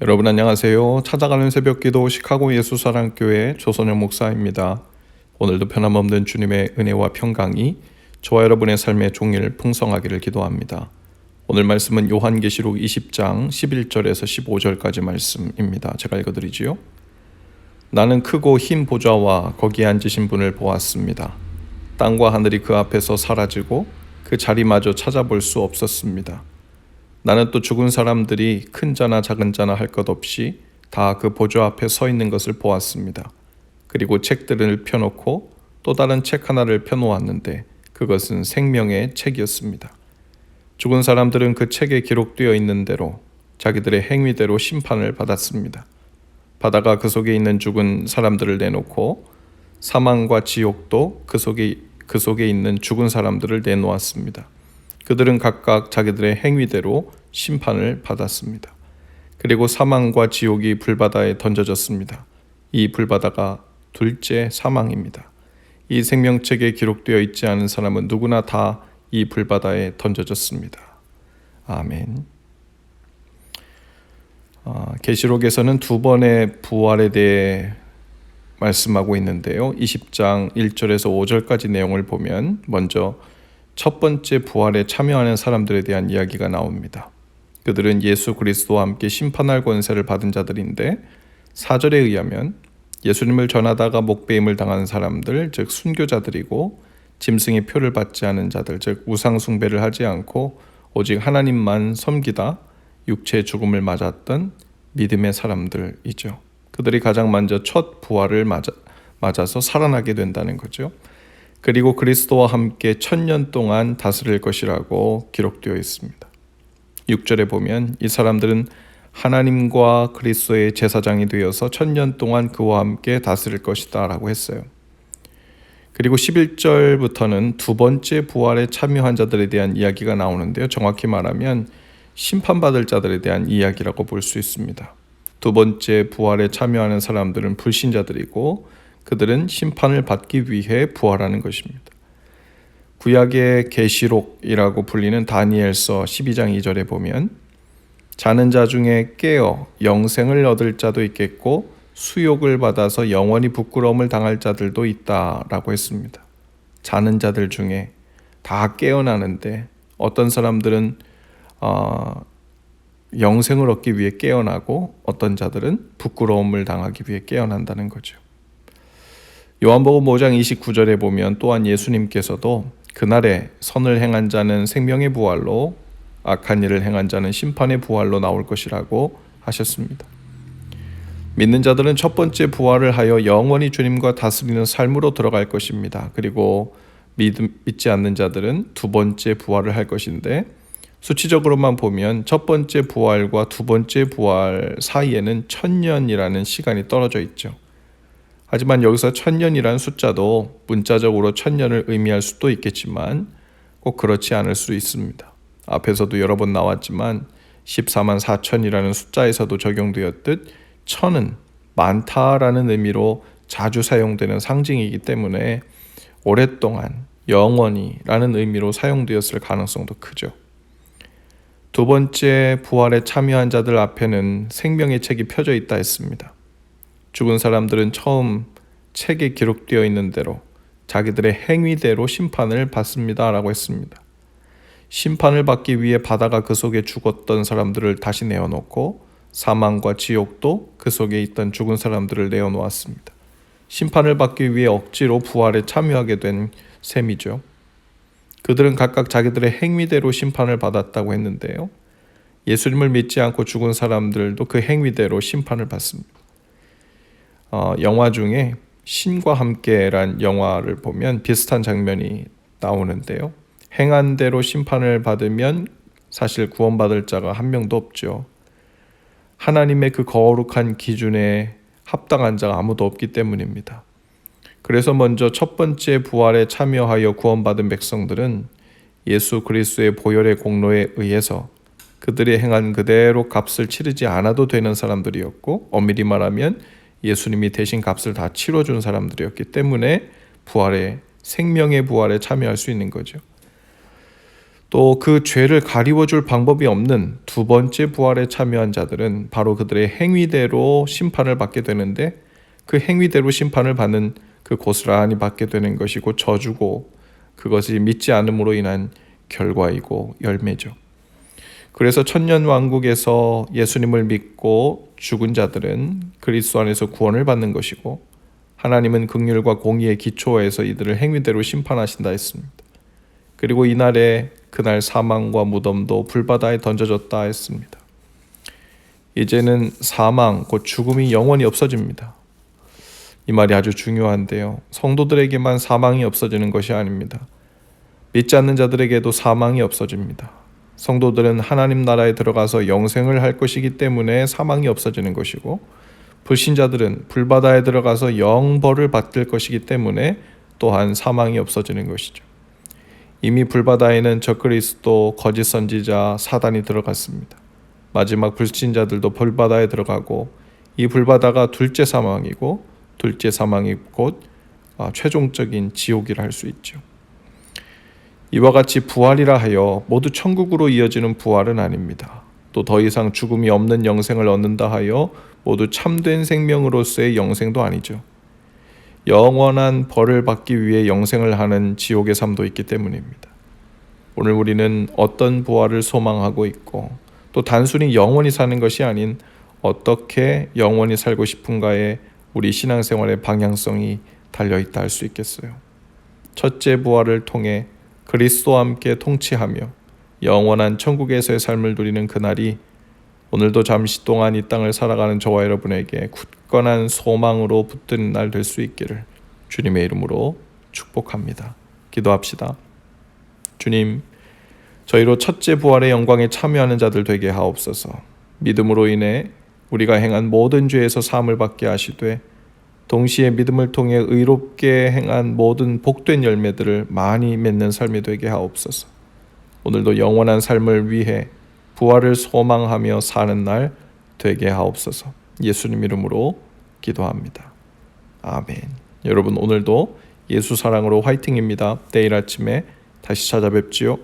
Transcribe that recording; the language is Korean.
여러분 안녕하세요. 찾아가는 새벽기도 시카고 예수사랑교회 조선영 목사입니다. 오늘도 변함없는 주님의 은혜와 평강이 저와 여러분의 삶의 종일 풍성하기를 기도합니다. 오늘 말씀은 요한계시록 20장 11절에서 15절까지 말씀입니다. 제가 읽어드리지요. 나는 크고 흰 보좌와 거기에 앉으신 분을 보았습니다. 땅과 하늘이 그 앞에서 사라지고 그 자리마저 찾아볼 수 없었습니다. 나는 또 죽은 사람들이 큰 자나 작은 자나 할 것 없이 다 그 보좌 앞에 서 있는 것을 보았습니다. 그리고 책들을 펴놓고 또 다른 책 하나를 펴놓았는데 그것은 생명의 책이었습니다. 죽은 사람들은 그 책에 기록되어 있는 대로 자기들의 행위대로 심판을 받았습니다. 바다가 그 속에 있는 죽은 사람들을 내놓고 사망과 지옥도 그 속에 있는 죽은 사람들을 내놓았습니다. 그들은 각각 자기들의 행위대로 심판을 받았습니다. 그리고 사망과 지옥이 불바다에 던져졌습니다. 이 불바다가 둘째 사망입니다. 이 생명책에 기록되어 있지 않은 사람은 누구나 다 이 불바다에 던져졌습니다. 아멘. 계시록에서는 두 번의 부활에 대해 말씀하고 있는데요. 20장 1절에서 5절까지 내용을 보면 먼저 첫 번째 부활에 참여하는 사람들에 대한 이야기가 나옵니다. 그들은 예수 그리스도와 함께 심판할 권세를 받은 자들인데 4절에 의하면 예수님을 전하다가 목배임을 당한 사람들, 즉 순교자들이고 짐승의 표를 받지 않은 자들, 즉 우상 숭배를 하지 않고 오직 하나님만 섬기다 육체의 죽음을 맞았던 믿음의 사람들이죠. 그들이 가장 먼저 첫 부활을 맞아서 살아나게 된다는 거죠. 그리고 그리스도와 함께 1000년 동안 다스릴 것이라고 기록되어 있습니다. 6절에 보면 이 사람들은 하나님과 그리스도의 제사장이 되어서 1000년 동안 그와 함께 다스릴 것이다 라고 했어요. 그리고 11절부터는 두 번째 부활에 참여한 자들에 대한 이야기가 나오는데요. 정확히 말하면 심판받을 자들에 대한 이야기라고 볼 수 있습니다. 두 번째 부활에 참여하는 사람들은 불신자들이고 그들은 심판을 받기 위해 부활하는 것입니다. 구약의 계시록이라고 불리는 다니엘서 12장 2절에 보면 자는 자 중에 깨어 영생을 얻을 자도 있겠고 수욕을 받아서 영원히 부끄러움을 당할 자들도 있다라고 했습니다. 자는 자들 중에 다 깨어나는데 어떤 사람들은 영생을 얻기 위해 깨어나고 어떤 자들은 부끄러움을 당하기 위해 깨어난다는 거죠. 요한복음 5장 29절에 보면 또한 예수님께서도 그날에 선을 행한 자는 생명의 부활로 악한 일을 행한 자는 심판의 부활로 나올 것이라고 하셨습니다. 믿는 자들은 첫 번째 부활을 하여 영원히 주님과 다스리는 삶으로 들어갈 것입니다. 그리고 믿지 않는 자들은 두 번째 부활을 할 것인데 수치적으로만 보면 첫 번째 부활과 두 번째 부활 사이에는 1000년이라는 시간이 떨어져 있죠. 하지만 여기서 1000년이라는 숫자도 문자적으로 1000년을 의미할 수도 있겠지만 꼭 그렇지 않을 수 있습니다. 앞에서도 여러 번 나왔지만 14만 4천이라는 숫자에서도 적용되었듯 1000은 많다라는 의미로 자주 사용되는 상징이기 때문에 오랫동안 영원히라는 의미로 사용되었을 가능성도 크죠. 두 번째 부활에 참여한 자들 앞에는 생명의 책이 펴져 있다 했습니다. 죽은 사람들은 처음 책에 기록되어 있는 대로 자기들의 행위대로 심판을 받습니다 라고 했습니다. 심판을 받기 위해 바다가 그 속에 죽었던 사람들을 다시 내어놓고 사망과 지옥도 그 속에 있던 죽은 사람들을 내어놓았습니다. 심판을 받기 위해 억지로 부활에 참여하게 된 셈이죠. 그들은 각각 자기들의 행위대로 심판을 받았다고 했는데요. 예수님을 믿지 않고 죽은 사람들도 그 행위대로 심판을 받습니다. 영화 중에 신과 함께란 영화를 보면 비슷한 장면이 나오는데요. 행한 대로 심판을 받으면 사실 구원받을 자가 한 명도 없죠. 하나님의 그 거룩한 기준에 합당한 자가 아무도 없기 때문입니다. 그래서 먼저 첫 번째 부활에 참여하여 구원받은 백성들은 예수 그리스도의 보혈의 공로에 의해서 그들이 행한 그대로 값을 치르지 않아도 되는 사람들이었고 엄밀히 말하면 예수님이 대신 값을 다 치러준 사람들이었기 때문에 생명의 부활에 참여할 수 있는 거죠. 또 그 죄를 가리워줄 방법이 없는 두 번째 부활에 참여한 자들은 바로 그들의 행위대로 심판을 받게 되는데, 그 행위대로 심판을 받는 그 고스란히 받게 되는 것이고 저주고, 그것이 믿지 않음으로 인한 결과이고 열매죠. 그래서 천년왕국에서 예수님을 믿고 죽은 자들은 그리스도 안에서 구원을 받는 것이고, 하나님은 긍휼과 공의의 기초에서 이들을 행위대로 심판하신다 했습니다. 그리고 이날에 그날 사망과 무덤도 불바다에 던져졌다 했습니다. 이제는 사망, 곧 죽음이 영원히 없어집니다. 이 말이 아주 중요한데요. 성도들에게만 사망이 없어지는 것이 아닙니다. 믿지 않는 자들에게도 사망이 없어집니다. 성도들은 하나님 나라에 들어가서 영생을 할 것이기 때문에 사망이 없어지는 것이고, 불신자들은 불바다에 들어가서 영벌을 받을 것이기 때문에 또한 사망이 없어지는 것이죠. 이미 불바다에는 적그리스도, 거짓 선지자, 사단이 들어갔습니다. 마지막 불신자들도 불바다에 들어가고, 이 불바다가 둘째 사망이고, 둘째 사망이 곧 최종적인 지옥이라 할 수 있죠. 이와 같이 부활이라 하여 모두 천국으로 이어지는 부활은 아닙니다. 또 더 이상 죽음이 없는 영생을 얻는다 하여 모두 참된 생명으로서의 영생도 아니죠. 영원한 벌을 받기 위해 영생을 하는 지옥의 삶도 있기 때문입니다. 오늘 우리는 어떤 부활을 소망하고 있고, 또 단순히 영원히 사는 것이 아닌 어떻게 영원히 살고 싶은가에 우리 신앙생활의 방향성이 달려있다 할 수 있겠어요. 첫째 부활을 통해 그리스도와 함께 통치하며 영원한 천국에서의 삶을 누리는 그날이 오늘도 잠시 동안 이 땅을 살아가는 저와 여러분에게 굳건한 소망으로 붙드는 날 될 수 있기를 주님의 이름으로 축복합니다. 기도합시다. 주님, 저희로 첫째 부활의 영광에 참여하는 자들 되게 하옵소서. 믿음으로 인해 우리가 행한 모든 죄에서 사함을 받게 하시되, 동시에 믿음을 통해 의롭게 행한 모든 복된 열매들을 많이 맺는 삶이 되게 하옵소서. 오늘도 영원한 삶을 위해 부활을 소망하며 사는 날 되게 하옵소서. 예수님 이름으로 기도합니다. 아멘. 여러분, 오늘도 예수 사랑으로 화이팅입니다. 내일 아침에 다시 찾아뵙지요.